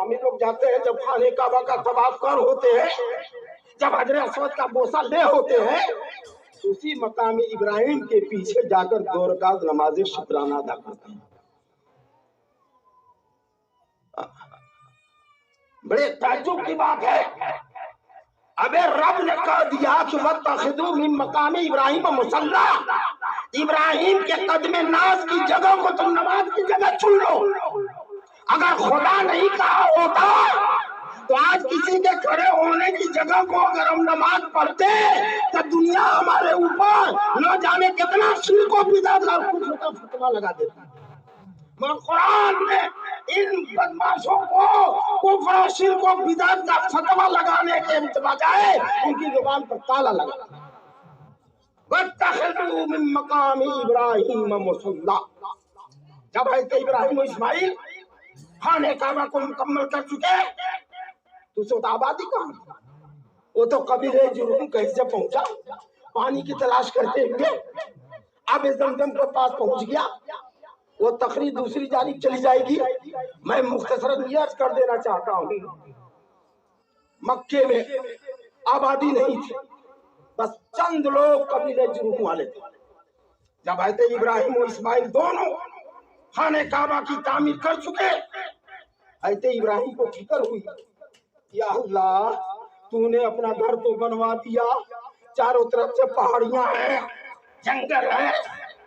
مقامی لوگ جاتے ہیں جب خانے کعبہ کا طواف کر ہوتے ہیں, جب حجر اسود کا بوسہ لے ہوتے ہیں, اسی مقام ابراہیم کے پیچھے جا کر 2 رکعت نماز شکرانہ ادا کرتے ہیں. بڑے تعجب کی بات ہے, ابے رب نے کہہ دیا کہ وَاتَّخِذُوا مِن مَّقَامِ إِبْرَاهِيمَ مُصَلًّى, ابراہیم کے قدم ناز کی جگہ کو تم نماز کی جگہ چن لو. اگر خدا نہیں کہا ہوتا تو آج کسی کے کھڑے ہونے کی جگہ کو اگر ہم نماز پڑھتے تو دنیا ہمارے اوپر نہ جانے کتنا شرک و بدعت کا فتویٰ لگا دیتی. مگر قرآن نے ان بدماشوں کو کفر و شرک و بدعت کا فتویٰ لگانے کے بجائے ان کی زبان پر تالا لگا. وَاتَّخِذُوا مِن مَّقَامِ إِبْرَاهِيمَ مُصَلًّى, جب حضرت ابراہیم و اسماعیل خانہ کعبہ کو مکمل کر چکے تو اس وقت آبادی کہاں؟ وہ تو قبیلہ جرہم کہیں سے پہنچا, پانی کی تلاش کرتے ہوئے آب زمزم کے پاس پہنچ گیا. وہ تقریر دوسری جانب چلی جائے گی. میں مختصراً یہ عرض کر دینا چاہتا ہوں, مکے میں آبادی نہیں تھی, بس چند لوگ قبیلہ جرہم والے تھے. جب حضرت ابراہیم و اسماعیل دونوں خانہ کعبہ کی تعمیر کر چکے, حضرت ابراہیم کو فکر ہوئی, یا اللہ تو نے اپنا گھر تو بنوا دیا, چاروں طرف سے پہاڑیاں ہیں, جنگل ہیں,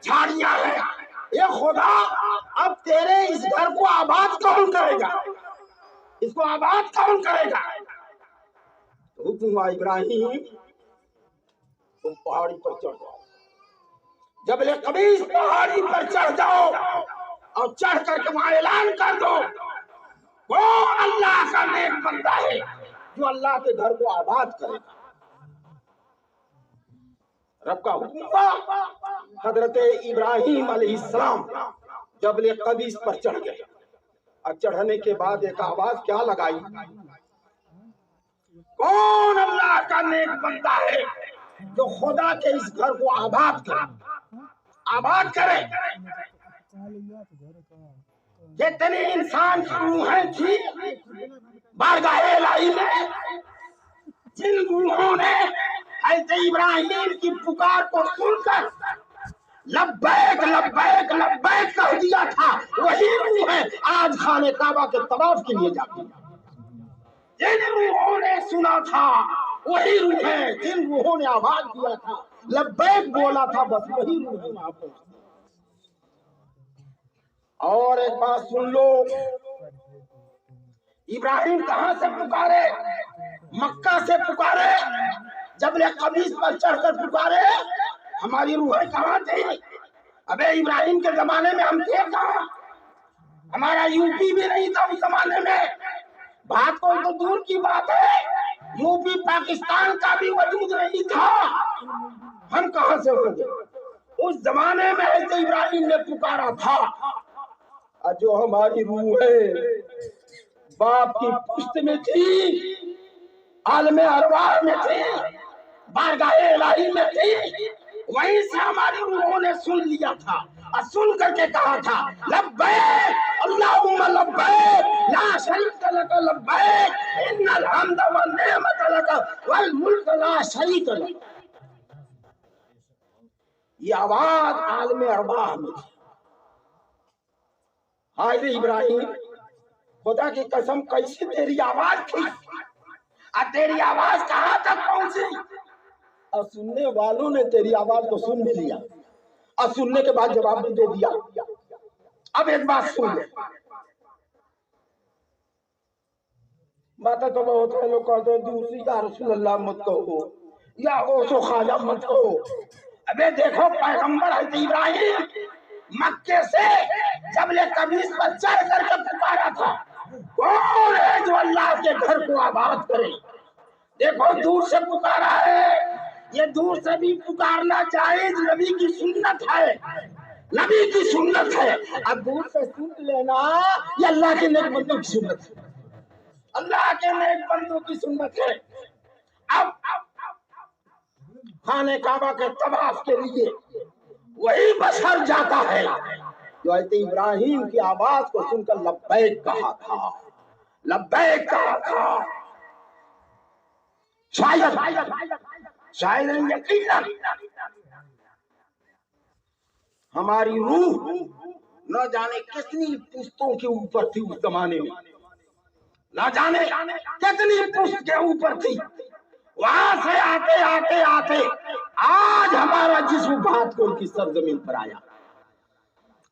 جھاڑیاں ہیں, یہ خدا اب تیرے اس گھر کو آباد کون کرے گا, اس کو آباد کون کرے گا؟ حکم ہوا ابراہیم تم پہاڑی پر چڑھ جاؤ. جبل قبیس پہاڑی پر چڑھ جاؤ اور چڑھ کر کے وہاں اعلان کر دو وہ اللہ کا نیک بندہ ہے جو اللہ کے گھر کو آباد کرے گا. رب کا حکم تھا. حضرت ابراہیم علیہ السلام جبل قبیس پر چڑھ گئے اور چڑھنے کے بعد ایک آواز کیا لگائی, کون اللہ کا نیک بندہ ہے جو خدا کے اس گھر کو آباد کرے, آباد کرے. جتنی انسان کی روحیں تھی بارگاہ الہی میں, جن روحوں نے حضرت ابراہیم کی پکار کو سن کر لبیک لبیک لبیک کہہ دیا تھا, وہی روحیں آج خانہ کعبہ کے طواف کے لیے جاتی ہیں. جن روحوں نے سنا تھا وہی روحیں, جن روحوں نے آواز دیا تھا, لبیک بولا تھا, بس وہی روحیں وہاں پہنچتی. اور ایک بات سن لو, ابراہیم کہاں سے پکارے؟ مکہ سے پکارے, جبل قبیس پر چڑھ کر پکارے. ہماری روحیں کہاں تھی؟ ابے ابراہیم کے زمانے میں ہم تھے کہاں؟ ہمارا یو پی بھی نہیں تھا اس زمانے میں, بات کو تو دور کی بات ہے, یو پی پاکستان کا بھی وجود نہیں تھا. ہم کہاں سے ہو گئے؟ اس زمانے میں حضرت ابراہیم نے پکارا تھا. جو ہماری روحیں باپ کی پشت میں تھی, عالم ارواح میں تھی, بارگاہ الہی میں تھی, وہیں سے ہماری روحوں نے سن لیا تھا اور سن کر کے کہا تھا لبیک اللہم لبیک لا شریک لک لبیک ان الحمد والنعمت لک والملک لا شریک لک. یہ آواز عالم ارواح میں تھی. حضرت ابراہیم خدا کی قسم کیسی تیری آواز تھی, اور تیری آواز کہاں تک پہنچی؟ اور سننے والوں نے تیری آواز کو سن بھی لیا اور سننے کے بعد جواب بھی دے دیا. اب ایک بات سن لے, باتیں تو بہت ہے, لوگ کہتے ہیں دوسری یا رسول اللہ مت کہو یا غوث و خواجہ مت کہو. ابے دیکھو پیغمبر حضرت ابراہیم مکے سے جبل قبیس پر چڑھ کر کے پکارا تھا, کون ہے جو اللہ کے گھر کو آباد کرے؟ دیکھو دور سے پکارا ہے, یہ دور سے بھی پکارنا جائز نبی کی سنت ہے, نبی کی سنت ہے. اب دور سے سن لینا یہ اللہ کے نیک بندوں کی سنت ہے, اللہ کے نیک بندوں کی سنت ہے. اب خانہ کعبہ کے طواف کے لیے وہی بشر جاتا ہے جو حضرت ابراہیم کی آواز کو سن کر لبیک کہا تھا, لبیک کہا تھا، شاید یقیناً ہماری روح نہ جانے کتنی پشتوں کے اوپر تھی اس زمانے میں، نہ جانے کتنی پشت کے اوپر تھی، وہاں سے آتے آتے آتے آج ہمارا جسم بات کو ان کی سرزمین پر آیا،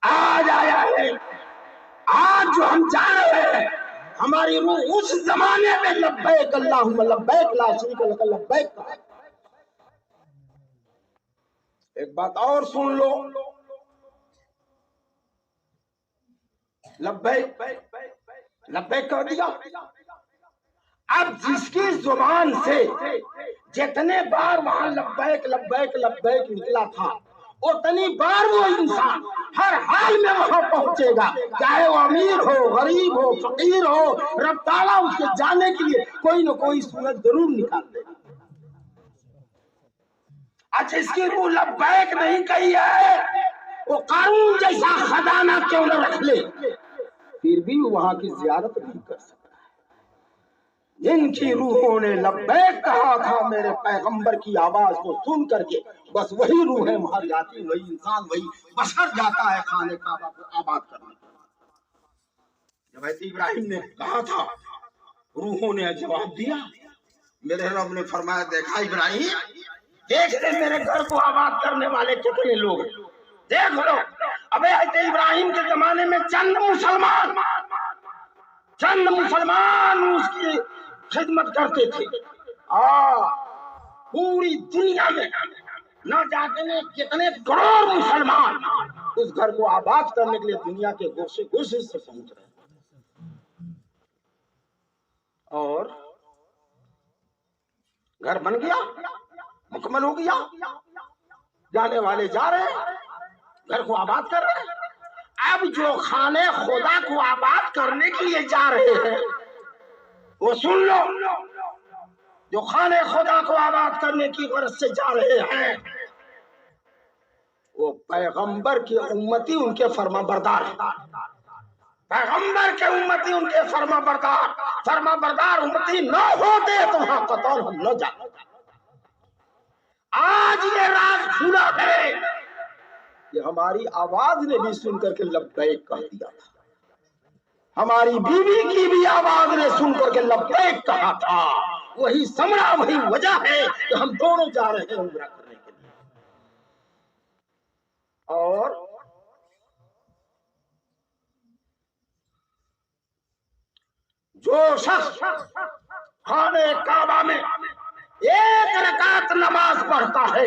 آج آیا ہے، آج جو ہم جا رہے ہیں ہماری روح اس زمانے میں لبیک اللہم لبیک لا شریک لک لبیک کا ہے۔ ایک بات اور سن لو، لبیک لبیک کہہ دیا، اب جس کی زبان سے جتنے بار وہاں لبیک لبیک لبیک نکلا تھا اتنی بار وہ انسان ہر حال میں وہاں پہنچے گا، چاہے وہ امیر ہو غریب ہو فقیر ہو، رب تعالیٰ اس کے جانے کے لیے کوئی نہ کوئی صورت ضرور نکال دے گا۔ اچھا اس کی روح لبیک نہیں کہی ہے، وہ قارون جیسا خزانہ کیوں نہ رکھ لے پھر بھی وہاں کی زیارت نہیں کر سکتا۔ جن کی روحوں نے لبیک کہا تھا میرے پیغمبر کی آواز کو سن کر کے، بس وہی روحیں وہاں جاتی، وہی انسان وہی بشر جاتا ہے خانے کعبہ کو آباد کرنے۔ جب حضرت ابراہیم نے کہا تھا روحوں نے جواب دیا، میرے رب نے فرمایا دیکھا ابراہیم، دیکھ لے میرے گھر کو آباد کرنے والے کتنے لوگ ہیں، دیکھ لو۔ ابے حضرت ابراہیم کے زمانے میں چند مسلمان اس کی خدمت کرتے تھے، پوری دنیا میں نہ جانے کتنے کروڑ مسلمان اس گھر کو آباد کرنے کے لیے دنیا کے گوشے گوشے سے پہنچ رہے ہیں، اور گھر بن گیا، مکمل ہو گیا، جانے والے جا رہے ہیں، گھر کو آباد کر رہے ہیں۔ اب جو خانے خدا کو آباد کرنے کے لیے جا رہے ہیں وہ سن لو، جو خانے خدا کو آباد کرنے کی غرض سے جا رہے ہیں وہ پیغمبر کی امتی ان کے فرما بردار ہیں، پیغمبر کے امتی ان کے فرما بردار امتی نہ ہوتے تو وہاں قطار ہم نہ جاتے۔ آج یہ راز کھلا ہے کہ ہماری آواز نے بھی سن کر کے لبیک کہہ دیا تھا، ہماری بیوی کی بھی آواز نے سن کر کے لبیک کہا تھا، وہی سمرا وہی وجہ ہے کہ ہم دونوں جا رہے ہیں عمرہ کرنے کے لیے۔ اور جو شخص خانے کعبہ میں ایک رکعت نماز پڑھتا ہے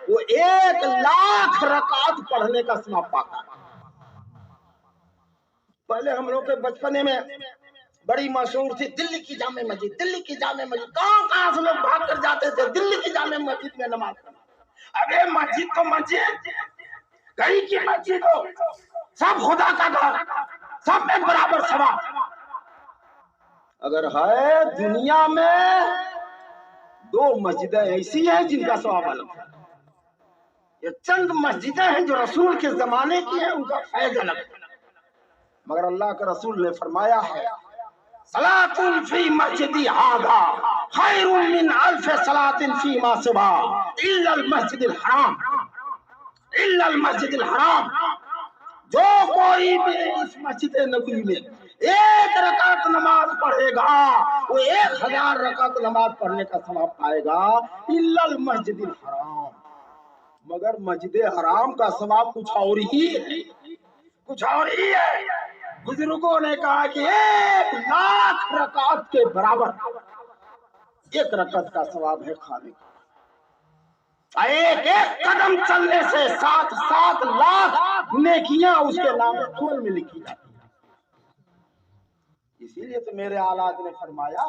وہ 1,00,000 رکعت پڑھنے کا ثواب پاتا ہے۔ پہلے ہم لوگ کے بچپنے میں بڑی مشہور تھی دلی کی جامع مسجد، دلی کی جامع مسجد، کہاں سے لوگ بھاگ کر جاتے تھے دلی کی جامع مسجد میں نماز پڑھنے۔ ابے مسجد تو مسجد، کہیں کی مسجد ہو، سب خدا کا گھر، سب میں برابر ثواب۔ اگر ہے دنیا میں 2 مسجدیں ایسی ہیں جن کا ثواب الگ ہے، یہ چند مسجدیں ہیں جو رسول کے زمانے کی ہیں، ان کا فیض الگ ہے، مگر اللہ کے رسول نے فرمایا ہے صلاۃ فی مسجدی ھذا خیر من 1000 صلاۃ فیما سوا الا المسجد الحرام، الا المسجد الحرام۔ جو کوئی بھی اس مسجد نبوی میں 1 رکعت نماز پڑھے گا وہ 1000 رکعت نماز پڑھنے کا ثواب پائے گا، الا المسجد الحرام، مگر مسجد حرام کا ثواب کچھ اور ہی ہے، کچھ اور ہی ہے۔ بزرگوں نے کہا کہ 1,00,000 رکعت کے برابر 1 رکعت کا ثواب ہے خانے کا، ایک قدم چلنے سے 7 لاکھ نیکیاں اس کے نام عمل میں لکھی جاتی ہیں۔ اسی لیے تو میرے آلات نے فرمایا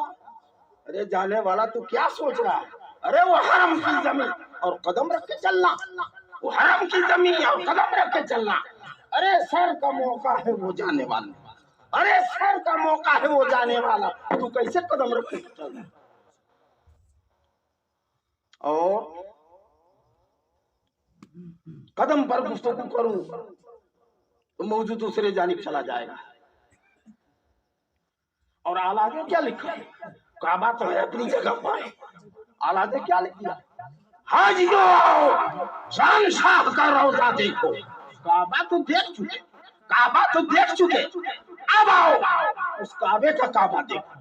ارے جانے والا تو کیا سوچ رہا ہے، ارے وہ حرم کی زمین اور قدم رکھ کے چلنا، وہ حرم کی زمین اور قدم رکھ کے چلنا، ارے سر کا موقع ہے وہ جانے والا، ارے سر کا موقع ہے وہ جانے والا، تو کیسے قدم رکھ کے چلنا۔ اور قدم پر گفتگو کروں تو موضوع دوسرے جانب چلا جائے گا۔ اور آلہ کیا لکھا ہے؟ کعبہ تو ہے اپنی جگہ پر، آلہ نے کیا لکھ دیا؟ حاجیو شہنشاہ کا روضہ دیکھو۔ کعبہ تو دیکھ چکے، کعبہ تو دیکھ چکے، اب آؤ اس کعبے کا کعبہ دیکھو،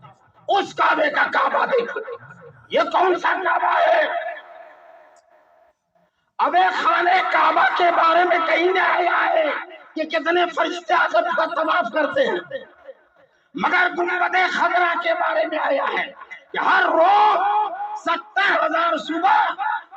اس کعبے کا کعبہ دیکھو۔ یہ کون سا کعبہ ہے؟ اب خانے کعبہ کے بارے میں کہیں نہ آیا ہے کہ کتنے فرشتے آ کر کا طواف کرتے ہیں، مگر گنبد خضرا کے بارے میں آیا ہے کہ ہر روز 70,000 صبح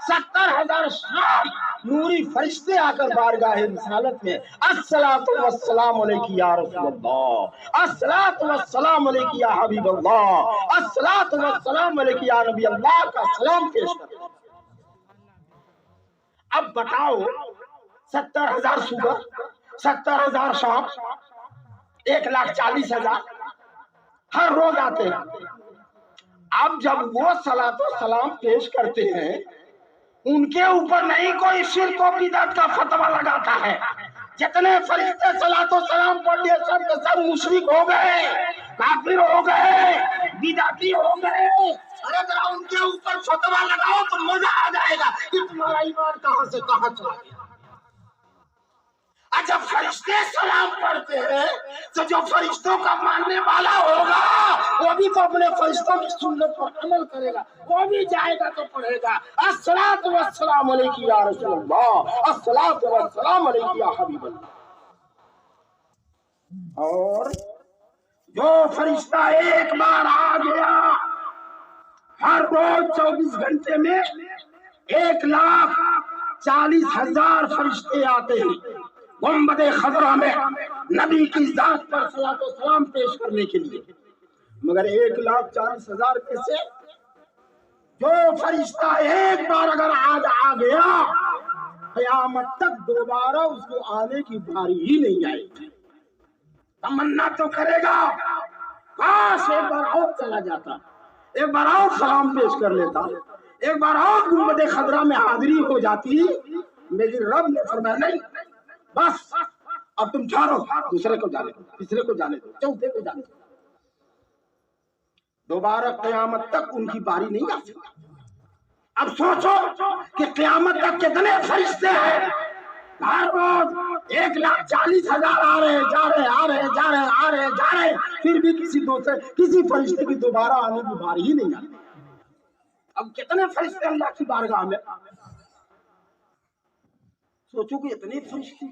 70,000 شام نوری فرشتے آ کر بارگاہ رسالت میں الصلاۃ والسلام علیک یا رسول اللہ، الصلاۃ والسلام علیک یا حبیب اللہ، الصلاۃ والسلام علیک یا نبی اللہ کا سلام پیش کرتے ہیں۔ اب بتاؤ 70,000 صبح 70,000 شام 1,40,000 ہر روز آتے ہیں۔ اب جب وہ صلاۃ و سلام پیش کرتے ہیں، ان کے اوپر نہیں کوئی شرک و بدعت کا فتویٰ لگاتا ہے۔ جتنے فرشتے صلاۃ و سلام پڑھ لیے سب کے سب مشرک ہو گئے، کافر ہو گئے، بدعتی ہو گئے۔ ارے ذرا ان کے اوپر فتویٰ لگاؤ تو مزہ آ جائے گا کہ تمہارا ایمان کہاں سے کہاں چلا گیا۔ جب فرشتے سلام پڑھتے ہیں تو جو فرشتوں کا ماننے والا ہوگا وہ بھی تو اپنے فرشتوں کی سنت پر عمل کرے گا، وہ بھی جائے گا تو پڑھے گا الصلاۃ والسلام علیک یا رسول اللہ، الصلاۃ والسلام علیک یا حبیب اللہ۔ اور جو فرشتہ ایک بار آ گیا، ہر روز 24 گھنٹے میں 1,40,000 فرشتے آتے ہیں گنبد خضرا میں نبی کی ذات پر صلاۃ و سلام پیش کرنے کے لیے، مگر 1,40,000 میں سے جو فرشتہ ایک بار اگر آج آ گیا، قیامت تک دوبارہ اس کو آنے کی باری ہی نہیں آئے گی۔ تمنا تو کرے گا کاش ایک بار اور چلا جاتا، ایک بار اور سلام پیش کر لیتا، ایک بار اور گنبد خضرا میں حاضری ہو جاتی، لیکن رب نے فرمایا نہیں، بس اب تم چارو دوسرے کو جانے دو، تیسرے کو جانے دو، چوتھے کو جانے دو، دوبارہ قیامت تک ان کی باری نہیں آ سکتی۔ اب سوچو کہ قیامت تک کتنے فرشتے ہیں، ہر روز 1,40,000 آ رہے جا رہے آ رہے جا رہے آ رہے جا رہے، پھر بھی کسی فرشتے کی دوبارہ آنے کی باری ہی نہیں آتی۔ اب کتنے فرشتے اللہ کی بارگاہ میں، سوچو کہ اتنے فرشتے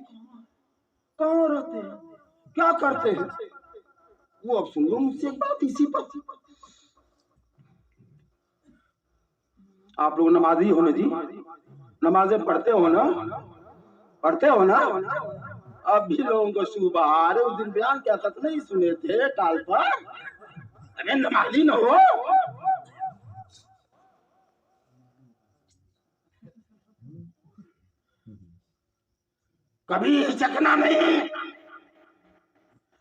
کہاں رہتے ہیں، کیا کرتے ہیں؟ وہ اب سن لو مجھ سے ایک بات اسی پر، آپ لوگ نمازی ہو نا جی، نمازیں پڑھتے ہو نا، پڑھتے ہو نا؟ اب بھی لوگوں کو شبہ آ رہے، اس دن بیان کیا تھا نہیں سنے تھے ٹال پر، ارے نمازی نہ ہو، کبھی چکنا نہیں۔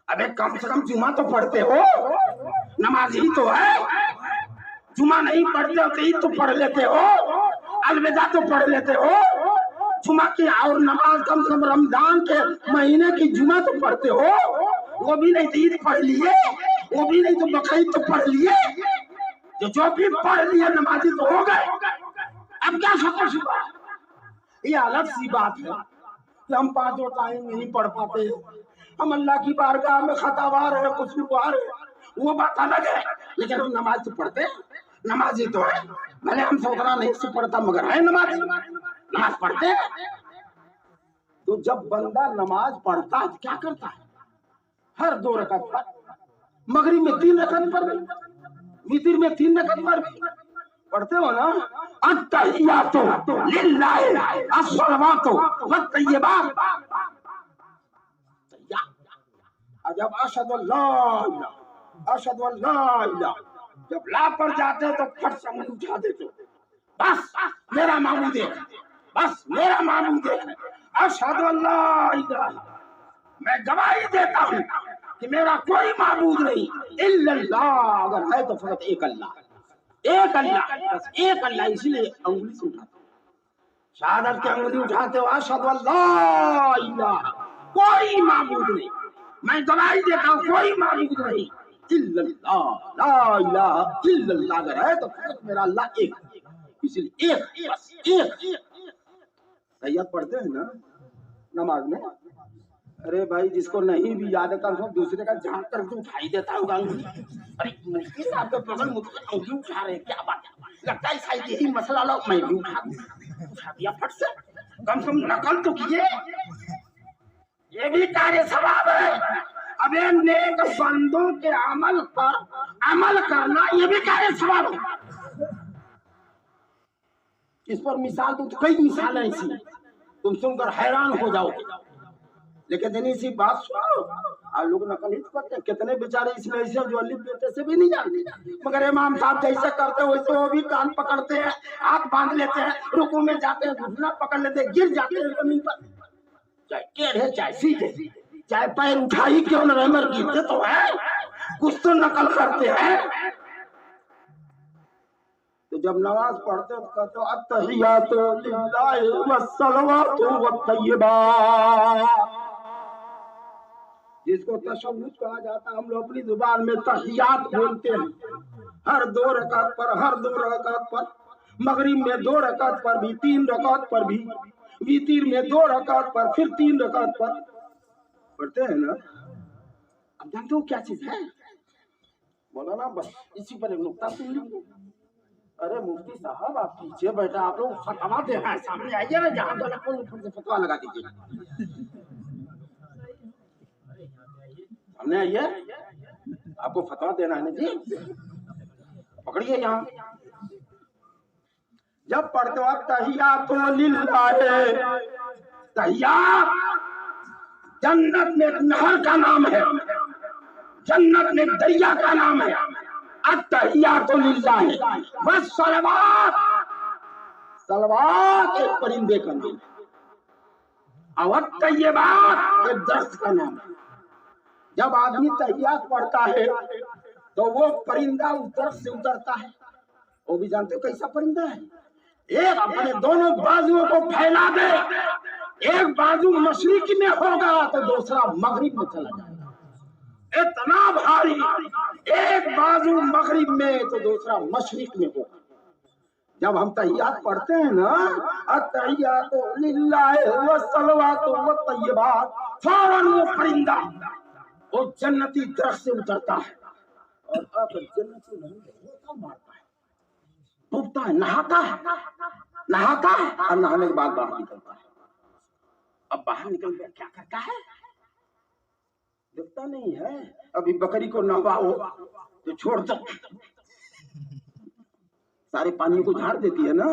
ابے کم سے کم جمعہ تو پڑھتے ہو، نمازی تو ہے، جمعہ نہیں پڑھتے ہو تو عید تو پڑھ لیتے ہو، الوداع تو پڑھ لیتے ہو، جمعہ کی اور نماز کم سے کم رمضان کے مہینے کی جمعہ تو پڑھتے ہو، وہ بھی نہیں تو عید پڑھ لیے، وہ بھی نہیں تو بقرعید تو پڑھ لیے، جو بھی پڑھ لیے نمازی تو ہو گئے۔ اب کیا شبہ؟ یہ الگ سی بات ہے کہ ہم 5 ٹائم نہیں پڑھ پاتے، ہم اللہ کی بارگاہ میں خطاوار ہیں، قصوروار ہیں، وہ بات الگ ہے، لیکن ہم نماز تو پڑھتے ہیں، نمازی تو ہے، بھلے ہم سے اتنا نہیں سے پڑھتا مگر ہے نمازی، نماز پڑھتے ہیں۔ تو جب بندہ نماز پڑھتا ہے کیا کرتا ہے؟ ہر 2 رکعت پر، مغرب میں 3 رکعت پر بھی، وتر میں 3 رکعت پر بھی پڑھتے ہو نا، التحیات للہ الصلوات والطیبات، جب اشہد اللہ اشہد اللہ، جب لا پر جاتے تو پھٹ سے منہ اٹھا دیتے، بس میرا معبود ہے، بس میرا معبود ہے، اشہد اللہ، میں گواہی دیتا ہوں کہ میرا کوئی معبود نہیں الا اللہ، اگر ہے تو فقط ایک اللہ، ایک اللہ، بس ایک اللہ، اسی لیے انگلی سے اٹھاتے شہادت کی انگلی اٹھاتے ہو، اشہد اللہ، کوئی معبود نہیں، میں گواہی دیتا ہوں کوئی معبود نہیں الا اللہ، لا الہ الا اللہ اگر ہے تو میرا اللہ ایک ہے، اس لیے ایک بس ایک۔ تحیات پڑھتے ہیں نا نماز میں، ارے بھائی جس کو نہیں بھی یاد ہے کم سے کم دوسرے کا جھانک کر کے اٹھائی دیتا ہوگا انگلی، ارے مفتی صاحب کے بغل مجھ سے انگلی اٹھا رہے کیا بات ہے، لگتا ہے شاید یہی مسئلہ لو میں بھی اٹھا دیا پھٹ سے، کم سے کم نقل تو کیے، یہ بھی کار ثواب ہے۔ اب یہ نیک بندوں کے عمل پر عمل کرنا یہ بھی کار ثواب ہے۔ اس پر مثال تو کئی مثالیں ایسی تم سن کر حیران ہو جاؤ گے، لیکن اتنی سی بات سنو، آپ لوگ نقل ہی کرتے ہیں، کتنے بیچارے اس میں ایسے جو الف بیٹے سے بھی نہیں جانتے، مگر امام صاحب جیسے کرتے ہیں ویسے وہ بھی کان پکڑتے ہیں، ہاتھ باندھ لیتے ہیں، رکوع میں جاتے ہیں گھٹنا پکڑ لیتے ہیں، گر جاتے ہیں زمین پر، چاہے ٹیڑھے چاہے سیدھے، چاہے پیر اٹھائی کیوں نہ رہے مگر گرتے تو ہے، کچھ تو نقل کرتے ہیں۔ تو جب نماز پڑھتے تو کہتے ہیں التحیات للہ والصلوات والطیبات، جس کو تشہد کہا جاتا ہے، ہم لوگ اپنی زبان میں تحیات بولتے ہیں، ہر 2 رکعت پر، ہر 2 رکعت پر، مغرب میں 2 رکعت پر بھی، 3 رکعت پر بھی، وتر میں 2 رکعت پر، پھر 3 رکعت پر پڑھتے ہیں نا۔ اب جانتے ہو کیا چیز ہے؟ مولانا بس اسی پر ایک نقطہ سن لیجیے۔ ارے مفتی صاحب آپ پیچھے بیٹھا، آپ لوگ فتوا دے رہے ہیں، سامنے آئیے نا، جہاں غلط ہو اوپر سے فتوا لگا دیجیے، سامنے آئیے، آپ کو فتوا دینا ہے نا جی، پکڑیے یہاں۔ جب پڑھتے وقت تحیات للہ، تحیات جنت میں ایک نہر کا نام ہے، جنت میں ایک دریا کا نام ہے، التحیات للہ والصلوات، صلوات ایک پرندے کا نام ہے، اور الطیبات ایک درخت کا نام ہے۔ جب آدمی تحیات پڑھتا ہے تو وہ پرندہ اس درخت سے اترتا ہے، وہ بھی جانتے ہو کیسا پرندہ ہے، ایک اپنے دونوں بازوؤں کو پھیلا دے، ایک بازو مشرق میں ہوگا تو دوسرا مغرب میں چلا جائے گا، اتنا بھاری، ایک بازو مغرب میں تو دوسرا مشرق میں ہوگا۔ جب ہم تحیات پڑھتے ہیں نا، التحیات للہ والصلوات والطیبات، فوراً وہ پرندہ وہ جنتی درخت سے اترتا ہے اور آ کر جنتی نہیں مارتا ہے، ڈوبتا ہے، نہاتا ہے اور نہانے کے بعد باہر نکلتا ہے۔ اب باہر نکل کر کیا کرتا ہے دیکھتا نہیں ہے، ابھی بکری کو نہواؤ تو چھوڑ دو، سارے پانی کو جھاڑ دیتی ہے نا،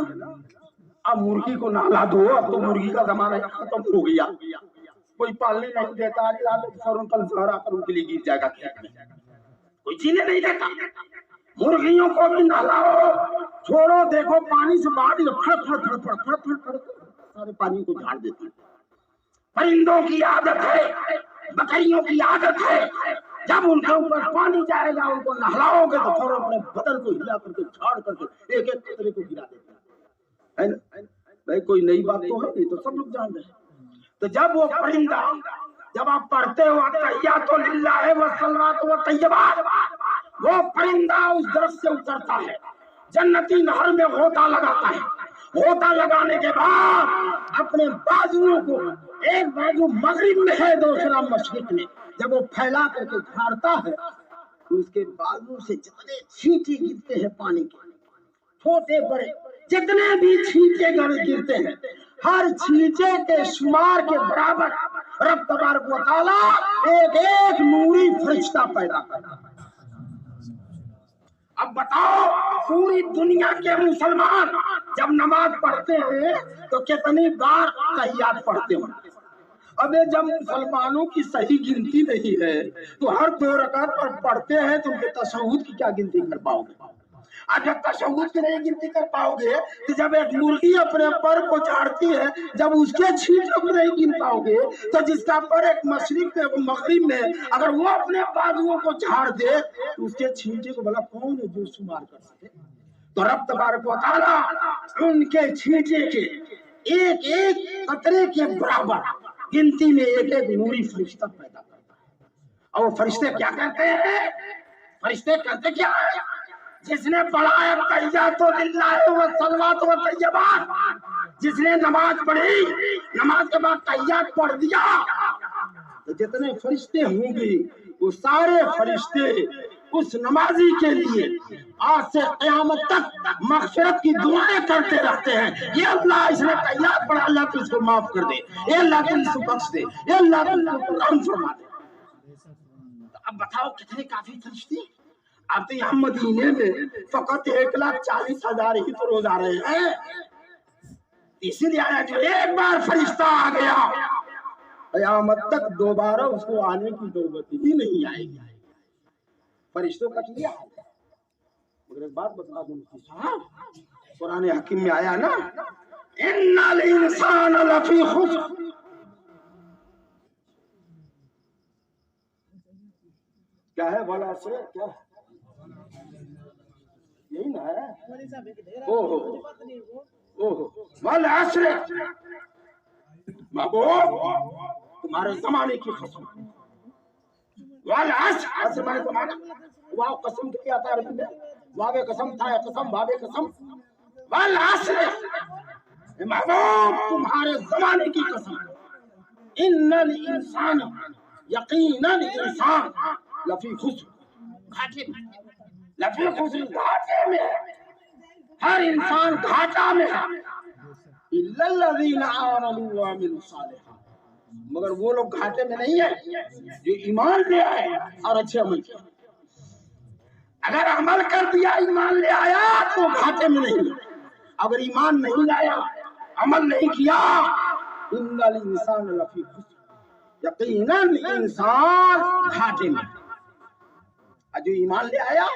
اب مرغی کو نہلا دو، اب تو مرغی کا زمانہ ختم ہو گیا، کوئی پالنے نہیں دیتا، فوراً کل زہر آ کر ان کے لیے گر جائے گا کھیت میں، کوئی جینے نہیں دیتا۔ مرغیوں کو بھی نہلاؤ، چھوڑو، دیکھو پانی سے باہر پھڑ پھڑ پھڑ پھڑ پھڑ پھڑ پھڑ سارے پانی کو جھاڑ دیتی ہے۔ پرندوں کی عادت ہے، بکریوں کی عادت ہے، جب ان کے اوپر پانی جائے گا ان کو نہلاؤ گے تو فوراً اپنے بدن کو ہلا کر کے جھاڑ کر کے ایک ایک قطرے کو گرا دیتے ہیں۔ بھائی کوئی نئی بات تو ہے نہیں، تو سب لوگ جان رہے ہیں۔ تو جب وہ پرندہ، جب آپ پڑھتے ہو التحیات للہ والصلوات والطیبات، وہ پرندہ اس درخت سے اترتا ہے، جنتی نہر میں غوطہ لگاتا ہے، غوطہ لگانے کے بعد اپنے بازوؤں کو، ایک بازو مغرب میں ہے دوسرا مشرق میں، جب وہ پھیلا کر کے جھاڑتا ہے تو اس کے بازو سے جتنے چھینٹے گرتے ہیں پانی کے، چھوٹے بڑے جتنے بھی چھینٹے گرتے ہیں، ہر چھینٹے کے شمار کے برابر رب تبارک و تعالیٰ ایک ایک نوری فرشتہ پیدا کرتا ہے۔ اب بتاؤ پوری دنیا کے مسلمان جب نماز پڑھتے ہیں تو کتنی بار تحیات پڑھتے ہیں؟ اب جب مسلمانوں کی صحیح گنتی نہیں ہے تو ہر 2 رکعت پر پڑھتے ہیں تو ان کے تشہد کی کیا گنتی کر پاؤ گے؟ جب تشہد کی نہیں گنتی کر پاؤ گے تو جب ایک مرغی اپنے پر کو جھاڑتی ہے، جب اس کے چھینٹوں کو نہیں گن پاؤ گے تو جس کا پر ایک مشرق میں مغرب میں، اگر وہ اپنے بازوؤں کو جھاڑ دے تو اس کے چھینٹے کو بھلا کون ہے جو شمار کر سکے؟ تو رب تبارک و تعالیٰ ان کے چھینٹے کے ایک ایک قطرے کے برابر گنتی میں ایک ایک نوری فرشتہ پیدا کرتا ہے، اور وہ فرشتے کیا کرتے ہیں؟ فرشتے کرتے کیا ہے؟ جس نے پڑھا ہے تحیات للہ و صلوات و طیبات، جس نے نماز پڑھی، نماز کے بعد تحیات پڑھ دیا، تو جتنے فرشتے ہوں گے وہ سارے فرشتے اس نمازی کے لیے آج سے قیامت تک مغفرت کی دعائیں کرتے رہتے ہیں. یہ اللہ اس نے تحیات پڑھا، اللہ تو اس کو معاف کر دے، اے اللہ تو اس کو بخش دے، اے اللہ تو اس کو رحم فرما دے. اب بتاؤ کتنے کافی فرشتے. اب تو یہاں مدینے میں فقط 1,40,000 ہی تو روز آ رہے ہیں. اسی لیے آیا جو ایک بار فرشتہ آ گیا قیامت تک دوبارہ اس کو آنے کی ضرورت ہی نہیں آئے گی. فرشتوں کا کیا حال ہے؟ مگر ایک بات بتا دوں صاحب، قرآن حکیم میں آیا نا، ان الانسان لفی خسر. کیا ہے بولا سے کیا یہی نا ہے. والعصر، محبوب تمہارے زمانے کی قسم. والعصر، عصر میں زمانہ، واو قسم کیا آتا ہے عربی میں، واو قسم تھا قسم واو قسم. والعصر، محبوب تمہارے زمانے کی قسم. ان الانسان، یقینا انسان لفی خسر، گھاٹے میں، لفی خسر گھاٹے میں، ہر انسان گھاٹا میں ہے. الا الذین آمنوا وعملوا الصالحات، مگر وہ لوگ گھاٹے میں نہیں ہیں جو ایمان لے آئے اور اچھے عمل کیا. اگر عمل کر دیا ایمان لے آیا تو گھاٹے میں نہیں ہے. اگر ایمان نہیں لایا عمل نہیں کیا، ان الانسان لفی خسر، یقیناً انسان گھاٹے میں. جو ایمان لے آیا،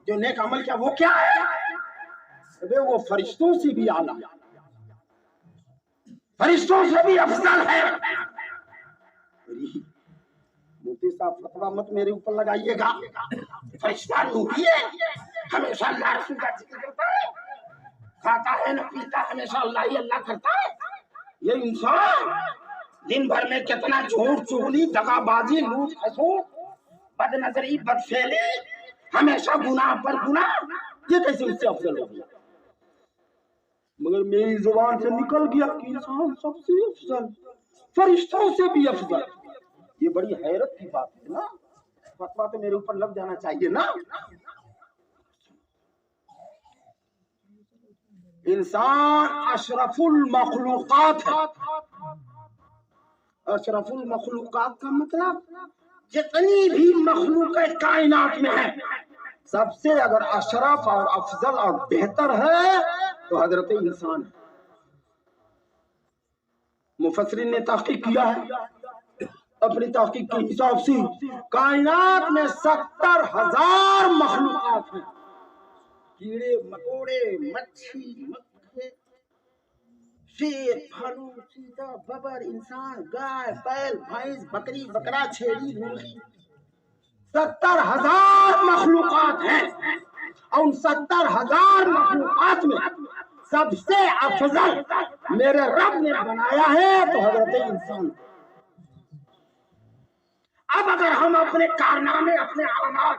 جو نیک عمل کیا، وہ کیا ہے؟ وہ فرشتوں سے بھی اعلیٰ، فرشتوں سے بھی افضل ہے. مفتی صاحب فتویٰ مت میرے اوپر لگائیے گا. فرشتہ نوحی ہے، ہمیشہ اللہ رسول کا ذکر کرتا ہے، کھاتا ہے نہ پیتا، ہمیشہ اللہ ہی اللہ کرتا ہے. یہ انسان دن بھر میں کتنا جھوٹ چغلی دغا بازی لوٹ حسود بد نظری بد فعلی، ہمیشہ گناہ پر گناہ، یہ کیسے اس سے افضل ہو گیا؟ مگر میری زبان سے نکل گیا کہ انسان سب سے افضل، فرشتوں سے بھی افضل. یہ بڑی حیرت کی بات ہے نا. فتویٰ تو میرے اوپر لگ جانا چاہیے نا. انسان اشرف المخلوقات ہے. اشرف المخلوقات کا مطلب جتنی بھی مخلوق کائنات میں ہے، سب سے اگر اشرف اور افضل اور بہتر ہے تو حضرت انسان ہے. مفسرین نے تحقیق کیا ہے، اپنی تحقیق کے حساب سے کائنات میں 70,000 مخلوقات ہیں. کیڑے مکوڑے، مچھی، مکھے، شیر، بھالو، چیتا، ببر، انسان، گائے، بیل، بھینس، بکری، بکرا، چھیڑی، مرغی، 70,000 مخلوقات ہیں. اور ان 70,000 مخلوقات میں سب سے افضل میرے رب نے بنایا ہے تو حضرت انسان. اب اگر ہم اپنے کارنامے، اپنے اعمال،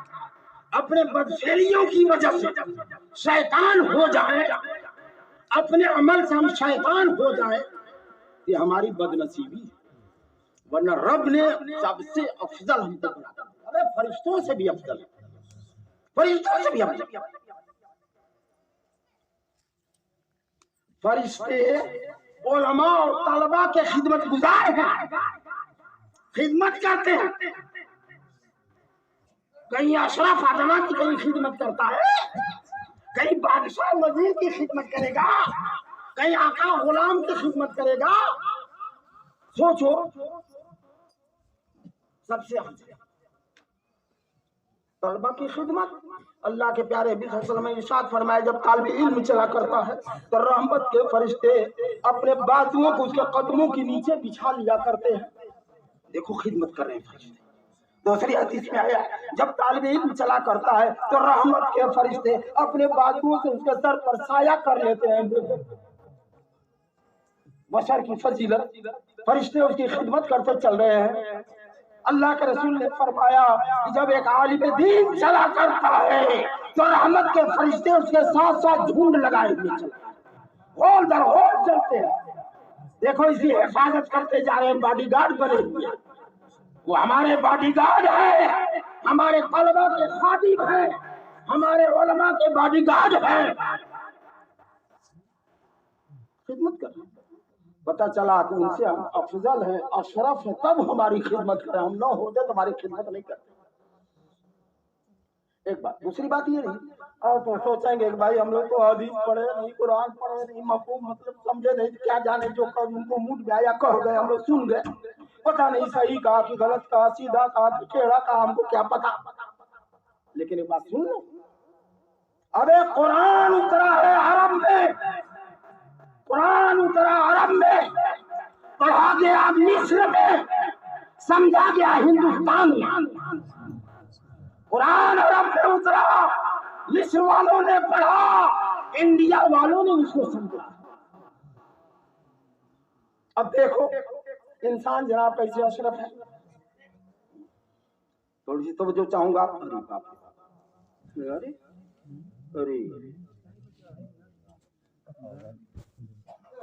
اپنے بدفعلیوں کی وجہ سے شیطان ہو جائیں، اپنے عمل سے ہم شیطان ہو جائیں، یہ ہماری بدنصیبی ہے. ورنہ رب نے سب سے افضل ہم کو بنایا. ارے فرشتوں سے بھی افضل، فرشتوں سے بھی افضل. فرشتے علماء اور طلباء کے خدمت گزار ہیں، خدمت کرتے ہیں. کہیں اشرف آدمہ کی کہیں خدمت کرتا ہے، کہیں بادشاہ وزیر کی خدمت کرے گا، کہیں آقا غلام کی خدمت کرے گا. سوچو، سب سے افضل طلبہ کی خدمت. اللہ کے پیارے نبی صلی اللہ علیہ وسلم نے ارشاد فرمایا، جب طالب علم چلا کرتا ہے تو رحمت کے فرشتے اپنے بازوؤں کو اس کے قدموں کے نیچے بچھا لیا کرتے ہیں. دیکھو خدمت کر رہے ہیں فرشتے. دوسری حدیث میں آیا، جب طالب علم چلا کرتا ہے تو رحمت کے فرشتے اپنے بازوؤں سے اس کے سر پر سایہ کر لیتے ہیں. بشر کی فضیلت، فرشتے اس کی خدمت کرتے چل رہے ہیں. اللہ کے رسول نے فرمایا کہ جب ایک عالم دین چلا کرتا ہے تو رحمت کے فرشتے اس کے ساتھ ساتھ جھنڈ لگائے ہوئے چلتے ہیں، ہول در ہول چلتے ہیں۔ دیکھو اس کی حفاظت کرتے جا رہے ہیں، باڈی گارڈ بنے ہوئے ہیں، وہ ہمارے باڈی گارڈ ہیں، ہمارے طلبہ کے خادم ہیں، ہمارے علماء کے باڈی گارڈ ہیں، خدمت کر رہے ہیں۔ پتہ چلا کہ ان سے ہم افضل ہیں، اشرف ہیں، تب ہماری خدمت کریں، ہم نہ ہوتے تو ہماری خدمت نہیں کرتے۔ ایک بات، دوسری بات یہ نہیں اور تو سوچیں گے کہ بھائی ہم لوگ تو حدیث پڑھے نہیں، قرآن پڑھے نہیں، مفہوم مطلب سمجھے نہیں، کیا جانے جو ان کو موڈ میں آیا کہہ گئے، ہم لوگ سن گئے، پتہ نہیں صحیح کہا کہ غلط کہا، سیدھا کہا کہ ٹیڑھا کہا، ہم کو کیا پتہ۔ لیکن ایک بات سن لو، ابے قرآن اترا ہے عرب میں، قرآن اترا عرب میں، پڑھا گیا مصر میں، سمجھا گیا ہندوستان میں۔ قرآن عرب میں اترا، مصر والوں نے پڑھا، انڈیا والوں نے اس کو سمجھا۔ اب دیکھو انسان جناب کیسے اشرف ہے۔ تھوڑی سی توجہ چاہوں گا۔ ارے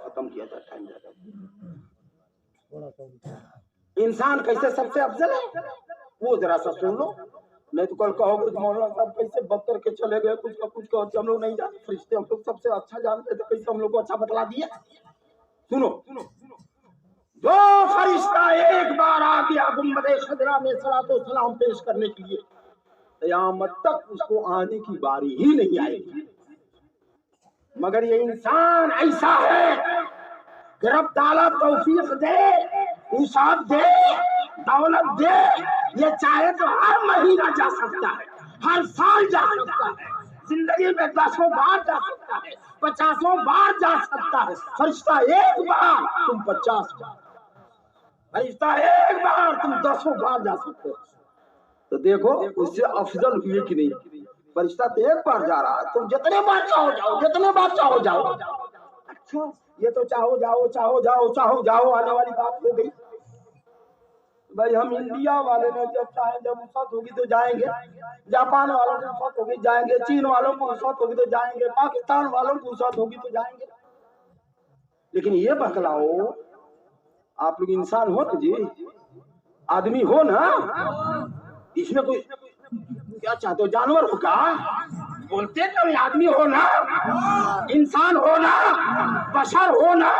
ختم کیا تھا ٹائم زیادہ۔ انسان کیسے سب سے افضل ہے وہ ذرا سا سن لو، نہیں تو کل کہو گے مولانا صاحب کیسے بدتر کے چلے گئے، کچھ کا کچھ ہم لوگ نہیں جانتے، فرشتے ہم لوگ سب سے اچھا جانتے تھے، کیسے ہم لوگ کو اچھا بتلا دیا۔ سنو، جو فرشتہ ایک بار آ گیا گنبد خضرا میں صلاۃ و سلام پیش کرنے کے لیے، قیامت تک اس کو آنے کی باری ہی نہیں آئے گی۔ مگر یہ انسان ایسا ہے کہ رب تعالیٰ توفیق دے، انصاف دے، دولت دے، یہ چاہے تو ہر مہینہ جا سکتا ہے، ہر سال جا سکتا ہے، زندگی میں 10 بار جا سکتا ہے، 50 بار جا سکتا ہے۔ فرشتہ ایک بار تم 50 بار، فرشتہ ایک بار تم 10 بار جا سکتے ہو۔ تو دیکھو اس سے افضل ہوئے کہ نہیں۔ فرشتہ تو ایک بار جا رہا ہے، تم جتنے بار چاہو جاؤ، جتنے بار چاہو جاؤ۔ اچھا یہ تو چاہو جاؤ چاہو جاؤ چاہو جاؤ آنے والی بات ہو گئی۔ بھائی ہم انڈیا والے نے جب چاہیں جب وسعت ہوگی تو جائیں گے، جاپان والوں کو وسعت ہوگی جائیں گے، چین والوں کو وسعت ہوگی تو جائیں گے، پاکستان والوں کو وسعت ہوگی تو جائیں گے۔ لیکن یہ بتلاؤ آپ لوگ انسان ہو نا جی، آدمی ہو نا، اس میں کوئی کیا چاہتے ہو، جانور ہو کا بولتے تو آدمی ہو نا، انسان ہو نا، بشر ہو نا۔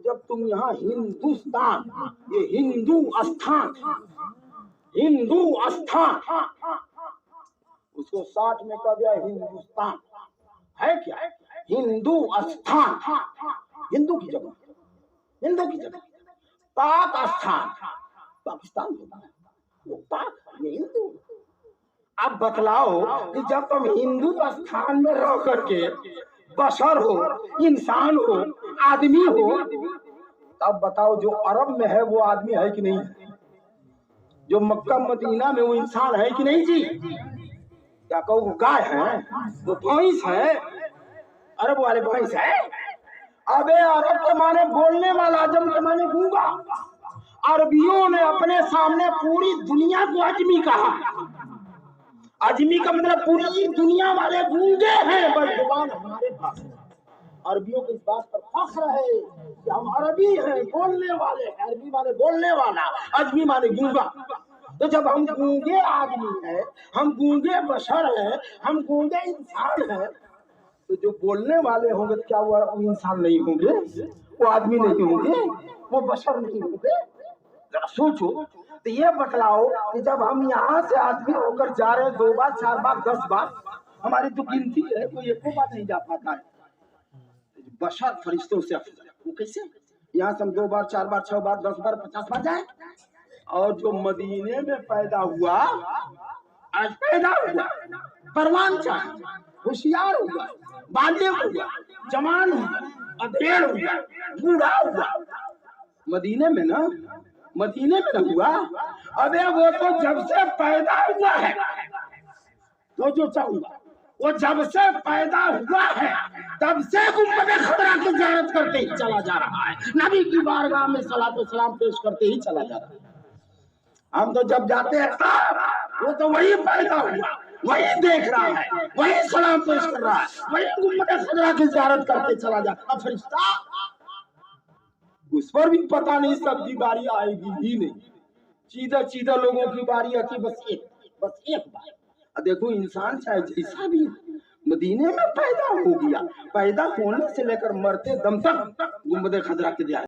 جب تم یہاں ہندوستان، یہ ہندو استھان، ہندو استھان، اس کو 60 میں کہہ دیا ہندوستان، ہے کیا ہندو استھان، ہندو کی جگہ، ہندو کی جگہ پاک استھان، پاکستان ہوتا ہے وہ پاک، یہ ہندو۔ اب بتلاؤ کہ جب تم ہندو استھان میں رہ کر کے بشر ہو، انسان ہو، آدمی ہو، اب بتاؤ جو عرب میں ہے وہ آدمی ہے کہ نہیں، جو مکہ مدینہ میں وہ انسان ہے کہ نہیں جی؟ کیا کہو وہ گائے ہیں، وہ بھینس ہے، عرب والے بھینس ہے؟ ابے عرب کے معنی بولنے والا، عجم کے معنی گونگا۔ عربیوں نے اپنے سامنے پوری دنیا کو اجمی کہا، اجمی کا مطلب پوری دنیا والے گونگے ہیں، بس زبان ہمارے پاس ہے۔ عربیوں کو اس بات پر فخر ہے کہ ہم عربی ہیں، بولنے والے ہیں، عربی مانے بولنے والا، اجمی مانے گونگا۔ تو جب ہم گونگے آدمی ہیں، ہم گونگے بشر ہیں، ہم گونگے انسان ہیں، تو جو بولنے والے ہوں گے کیا وہ انسان نہیں ہوں گے، وہ آدمی نہیں ہوں گے، وہ بشر نہیں ہوں گے؟ ذرا سوچو۔ تو یہ بتلاؤ کہ جب ہم یہاں سے آدمی ہو کر جا رہے ہیں 2 بار 4 بار 10 بار، ہماری تو گنتی ہے، کوئی ایک بار نہیں جا پاتا ہے۔ بشر فرشتوں سے افضل ہے، وہ کیسے؟ یہاں سے ہم 2 بار 4 بار 6 بار 10 بار 50 بار جائیں۔ اور جو مدینے میں پیدا ہوا، آج پیدا ہوا، پروان چاہے، ہوشیار ہوا، بالغ ہوا، جوان ہوا، ادھیڑ ہوا، بوڑھا ہوا، مدینے میں نا، مدینے میں نہ ہوا۔ ابے وہ تو جب سے پیدا ہوا ہے، تو جو چاہوں گا وہ جب سے پیدا ہوا ہے تب سے گنبد خضرا کی زیارت کرتے ہی چلا جا رہا ہے، نبی کی بارگاہ میں صلاۃ و سلام پیش کرتے ہی چلا جا رہا ہے۔ ہم تو جب جاتے ہیں صاحب وہ تو وہی پیدا ہوا، وہی دیکھ رہا ہے، وہی سلام پیش کر رہا ہے، وہی گنبد خضرا کی زیارت کرتے چلا جا رہا ہے۔ اب فرشتہ اس پر بھی پتہ نہیں سب کی باری آئے گی ہی نہیں، سیدھا لوگوں کی باری آتی بس ایک بار۔ دیکھو انسان چاہے جیسا بھی مدینے میں پیدا ہو گیا، پیدا ہونے سے لے کر مرتے دم تک گنبد خضرا کی زیارت